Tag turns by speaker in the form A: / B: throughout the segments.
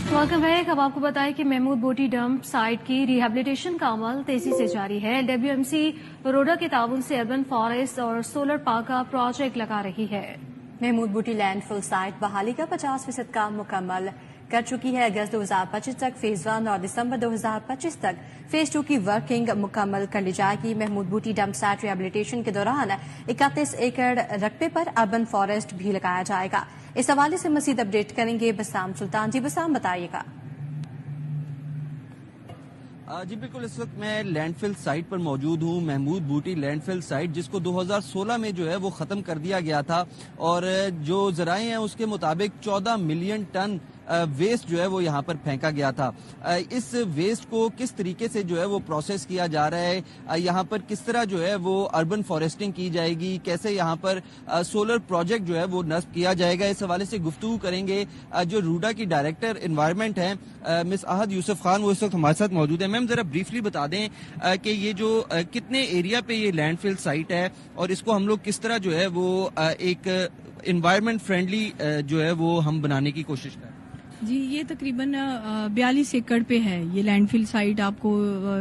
A: Welcome back. अब आपको बताएं कि महमूद बूटी डंप साइट की रिहेबिलिटेशन का अमल तेजी से जारी है। डब्ल्यूएमसी रोडा के ताउन से अर्बन फॉरेस्ट और सोलर पार्क का प्रोजेक्ट लगा रही है।
B: महमूद बूटी लैंडफिल साइट बहाली का 50% काम मुकम्मल कर चुकी है। अगस्त 2025 तक फेज 1 और दिसंबर 2025 तक फेज 2 की वर्किंग मुकम्मल कर ली जाएगी। महमूद बूटी डंप साइट रिहेबिलिटेशन के दौरान 31 एकड़ रकबे पर अर्बन फॉरेस्ट भी लगाया जाएगा। इस हवाले से मजीद अपडेट करेंगे बसाम सुल्तान। जी बसाम, बताइएगा।
C: जी बिल्कुल, इस वक्त मैं लैंडफिल साइट पर मौजूद हूँ। महमूद बूटी लैंडफिल साइट जिसको 2016 में जो है वो ख़त्म कर दिया गया था और जो ज़राए हैं उसके मुताबिक 14 मिलियन टन वेस्ट जो है वो यहाँ पर फेंका गया था। इस वेस्ट को किस तरीके से जो है वो प्रोसेस किया जा रहा है, यहाँ पर किस तरह जो है वो अर्बन फॉरेस्टिंग की जाएगी, कैसे यहाँ पर सोलर प्रोजेक्ट जो है वो नस्ब किया जाएगा, इस हवाले से गुफ्तगू करेंगे। जो रूडा की डायरेक्टर इन्वायरमेंट हैं मिस आहद यूसुफ खान, वो इस वक्त हमारे साथ मौजूद है। मैम जरा ब्रीफली बता दें कि ये जो कितने एरिया पे ये लैंडफिल साइट है और इसको हम लोग किस तरह जो है वो एक एनवायरनमेंट फ्रेंडली जो है वो हम बनाने की कोशिश कर रहे हैं।
D: जी, ये तकरीबन 42 एकड़ पे है ये लैंडफिल साइट। आपको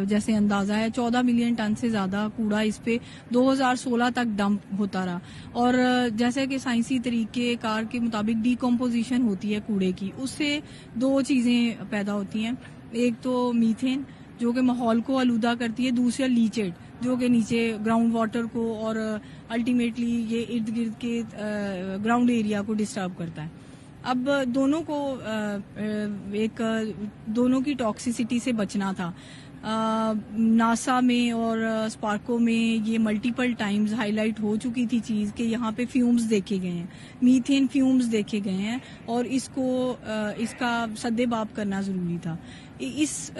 D: जैसे अंदाजा है 14 मिलियन टन से ज्यादा कूड़ा इस पे 2016 तक डंप होता रहा और जैसे कि साइंसी तरीके कार के मुताबिक डीकम्पोजिशन होती है कूड़े की, उससे दो चीजें पैदा होती हैं। एक तो मीथेन जो कि माहौल को आलूदा करती है, दूसरा लीचेड जो कि नीचे ग्राउंड वाटर को और अल्टीमेटली ये इर्द गिर्द के ग्राउंड एरिया को डिस्टर्ब करता है। अब दोनों की टॉक्सिसिटी से बचना था। नासा में और स्पार्को में ये मल्टीपल टाइम्स हाईलाइट हो चुकी थी चीज कि यहाँ पे फ्यूम्स देखे गए हैं, मीथेन फ्यूम्स देखे गए हैं और इसका सद्देबाब करना जरूरी था। इस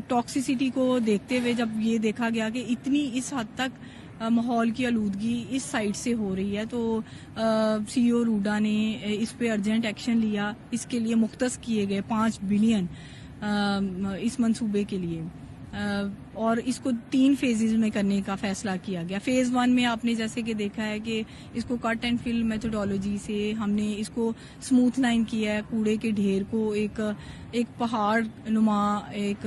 D: टॉक्सिसिटी को देखते हुए जब ये देखा गया कि इतनी इस हद तक माहौल की आलूदगी इस साइड से हो रही है तो सीईओ रूडा ने इस पे अर्जेंट एक्शन लिया। इसके लिए मुख्तस किए गए 5 बिलियन इस मंसूबे के लिए और इसको 3 फेजेज में करने का फैसला किया गया। फेज 1 में आपने जैसे कि देखा है कि इसको कट एंड फिल मेथोडोलॉजी से हमने इसको स्मूथ लाइन किया है, कूड़े के ढेर को एक पहाड़ नुमा एक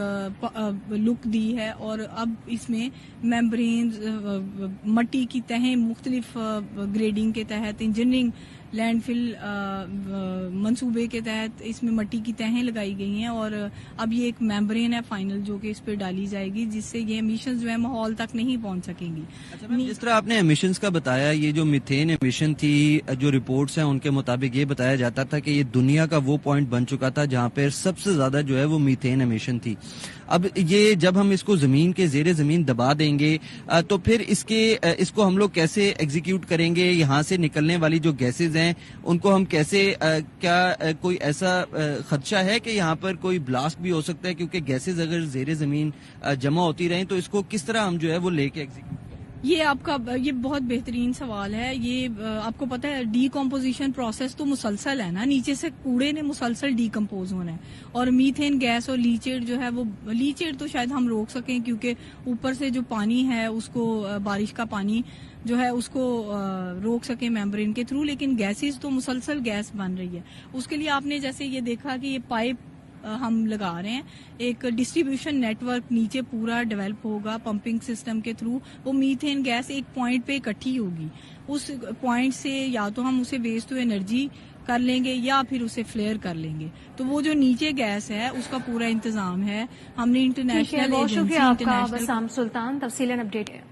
D: लुक दी है और अब इसमें मेम्ब्रेन मट्टी की तहें मुख्तलिफ ग्रेडिंग के तहत इंजीनियरिंग लैंडफिल मंसूबे के तहत इसमें मट्टी की तहें लगाई गई हैं और अब ये एक मेम्ब्रेन है फाइनल जो कि इस पे डाली जाएगी जिससे ये एमिशंस जो है माहौल तक नहीं पहुंच सकेंगी।
C: अच्छा, जिस तरह आपने एमिशंस का बताया, ये जो मीथेन एमिशन थी, जो रिपोर्ट्स हैं उनके मुताबिक ये बताया जाता था कि ये दुनिया का वो पॉइंट बन चुका था जहाँ पे सबसे ज्यादा जो है वो मीथेन एमिशन थी। अब ये जब हम इसको जमीन के जेरे जमीन दबा देंगे तो फिर इसको हम लोग कैसे एग्जीक्यूट करेंगे, यहाँ से निकलने वाली जो गैसेज हैं उनको हम कैसे क्या कोई ऐसा खदशा है कि यहाँ पर कोई ब्लास्ट भी हो सकता है, क्योंकि गैसेज अगर जेरे जमीन जमा होती रहें तो इसको किस तरह हम जो है वो लेके एग्जीक्यूट?
D: ये बहुत बेहतरीन सवाल है। ये आपको पता है डीकम्पोजिशन प्रोसेस तो मुसलसल है ना, नीचे से कूड़े ने मुसलसल डीकम्पोज होना है और मीथेन गैस और लीचेड जो है वो लीचेड तो शायद हम रोक सकें क्योंकि ऊपर से जो पानी है उसको बारिश का पानी जो है उसको रोक सके मेम्ब्रेन के थ्रू, लेकिन गैसेस तो मुसलसल गैस बन रही है। उसके लिए आपने जैसे ये देखा कि ये पाइप हम लगा रहे हैं, एक डिस्ट्रीब्यूशन नेटवर्क नीचे पूरा डेवलप होगा पंपिंग सिस्टम के थ्रू। वो मीथेन गैस एक पॉइंट पे इकट्ठी होगी, उस पॉइंट से या तो हम उसे वेस्ट टू एनर्जी कर लेंगे या फिर उसे फ्लेयर कर लेंगे। तो वो जो नीचे गैस है उसका पूरा इंतजाम है। हमने इंटरनेशनल
A: बहुत शुक्रिया आपका बसाम सुल्तान, तफसीलन अपडेट है।